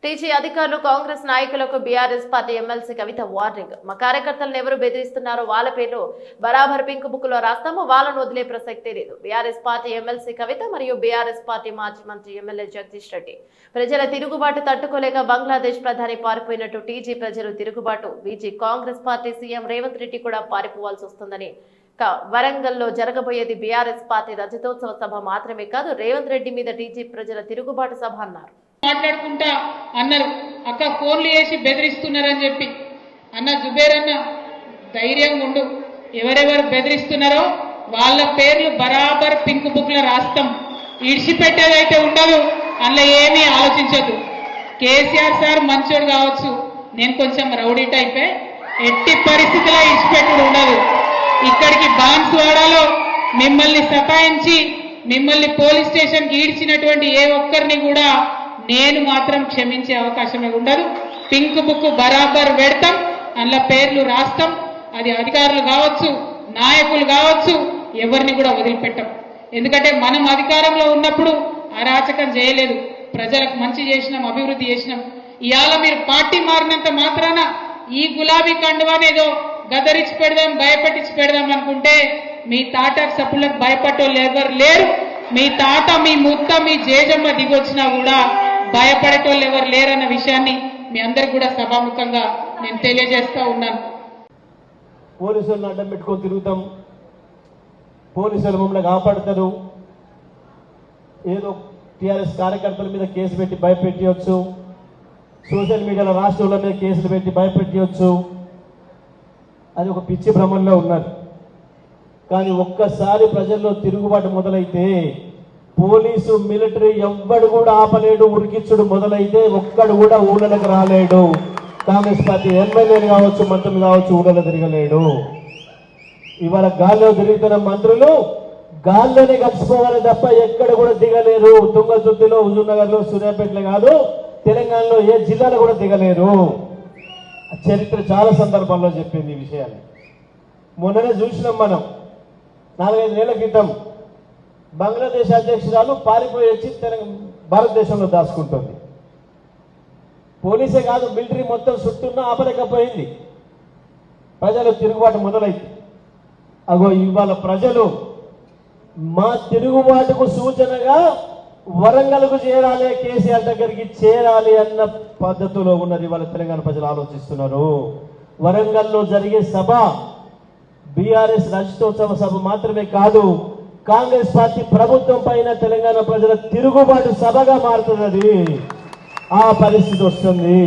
TG అధికారులు కాంగ్రెస్ నాయకులకు BRS party MLC కవిత warning. మా కార్యకర్తలను ఎవరు బెదిరిస్తున్నారో వాళ్ళ పేర్లు బరాబర్ పింక్ బుక్ లో రాస్తాము, వాళ్ళను వదిలే ప్రసక్తే లేదు. బీఆర్ఎస్ పార్టీ ఎమ్మెల్సీ కవిత మరియు బీఆర్ఎస్ పార్టీ మాజీ మంత్రి ఎమ్మెల్యే జగదీష్ రెడ్డి ప్రజల తిరుగుబాటు తట్టుకోలేక బంగ్లాదేశ్ ప్రధాని పారిపోయినట్టు టీజీ ప్రజలు తిరుగుబాటు బీజీ కాంగ్రెస్ పార్టీ సీఎం రేవంత్ రెడ్డి కూడా పారిపోవాల్సి వస్తుందని వరంగల్లో జరగబోయేది బీఆర్ఎస్ పార్టీ రజతోత్సవ సభ మాత్రమే కాదు, రేవంత్ రెడ్డి మీద టీజీ ప్రజల తిరుగుబాటు సభ అన్నారు. మాట్లాడుకుంటా అన్నారు, అక్క ఫోన్లు చేసి బెదిరిస్తున్నారని చెప్పి. అన్న జుబేర్ అన్న ధైర్యంగా ఉండు, ఎవరెవరు బెదిరిస్తున్నారో వాళ్ళ పేర్లు బరాబర్ పింక్ బుక్ లో రాస్తాం, ఇడిచిపెట్టేదైతే ఉండదు, అందులో ఏమీ ఆలోచించదు. కేసీఆర్ సార్ మంచోడు కావచ్చు, నేను కొంచెం రౌడీ టైపే, ఎట్టి పరిస్థితిలో ఇడిచిపెట్టుడు ఉండదు. ఇక్కడికి బాన్స్వాడలో మిమ్మల్ని సతాయించి మిమ్మల్ని పోలీస్ స్టేషన్ కి ఈడ్చినటువంటి ఏ ఒక్కరిని కూడా నేను మాత్రం క్షమించే అవకాశమే ఉండదు. పింక్ బుక్ బరాబర్ పెడతాం, అందులో పేర్లు రాస్తాం. అది అధికారులు కావచ్చు, నాయకులు కావచ్చు, ఎవరిని కూడా వదిలిపెట్టాం. ఎందుకంటే మనం అధికారంలో ఉన్నప్పుడు అరాచకం చేయలేదు, ప్రజలకు మంచి చేసినాం, అభివృద్ధి చేసినాం. ఇవాళ మీరు పార్టీ మారినంత మాత్రాన ఈ గులాబీ కండువానేదో గదరించి పెడదాం, భయపెట్టించి పెడదాం అనుకుంటే మీ తాట సప్పులకు భయపడేవాళ్ళు ఎవరు లేరు. మీ తాత, మీ ముత్త, మీ జేజమ్మ దిగొచ్చినా కూడా భయపడేటోళ్ళు ఎవరు లేరన్న విషయాన్ని మీ అందరికి కూడా సభాముఖంగా నేను తెలియజేస్తా ఉన్నాను. పోలీసులను అడ్డం పెట్టుకొని తిరుగుతాం, పోలీసులు మమ్మల్ని కాపాడుతారు, ఏదో టీఆర్ఎస్ కార్యకర్తల మీద కేసు పెట్టి భయపెట్టవచ్చు, సోషల్ మీడియాలో రాష్ట్రాల మీద కేసులు పెట్టి భయపెట్టవచ్చు. అది ఒక పిచ్చి భ్రమంలో ఉన్నారు. కానీ ఒక్కసారి ప్రజల్లో తిరుగుబాటు మొదలైతే పోలీసు, మిలిటరీ ఎవ్వడు కూడా ఆపలేడు. ఉరికిచ్చుడు మొదలైతే ఒక్కడు కూడా ఊళ్ళకు రాలేడు. కాంగ్రెస్ పార్టీ ఎమ్మెల్యేలు కావచ్చు, మంత్రులు కావచ్చు, ఊళ్ళలో తిరగలేడు. ఇవాళ గాల్లో తిరుగుతున్న మంత్రులు గాల్లోనే కలిసిపోవాలి తప్ప ఎక్కడ కూడా దిగలేరు. తుంగతుర్తిలో, హుజూర్నగర్లో, సూర్యాపేటలో కాదు, తెలంగాణలో ఏ జిల్లాలో కూడా దిగలేరు. చరిత్ర చాలా సందర్భాల్లో చెప్పింది ఈ విషయాన్ని. మొన్ననే చూసినాం మనం, 4-5 నెలల క్రితం బంగ్లాదేశ్ అధ్యక్షురాలు పారిపోయి వచ్చి భారతదేశంలో దాచుకుంటుంది. పోలీసే కాదు, మిలిటరీ మొత్తం చుట్టూన్నా ఆపలేకపోయింది. ప్రజలు తిరుగుబాటు మొదలైంది. అగో ఇవాళ ప్రజలు మా తిరుగుబాటుకు సూచనగా వరంగల్కు చేరాలి, కేసీఆర్ దగ్గరికి చేరాలి అన్న పద్ధతిలో ఉన్నది ఇవాళ తెలంగాణ ప్రజలు ఆలోచిస్తున్నారు. వరంగల్లో జరిగే సభ బీఆర్ఎస్ రజతోత్సవ సభ మాత్రమే కాదు, కాంగ్రెస్ పార్టీ ప్రభుత్వం పైన తెలంగాణ ప్రజల తిరుగుబాటు సభగా మారుతున్నది. ఆ పరిస్థితి వస్తుంది.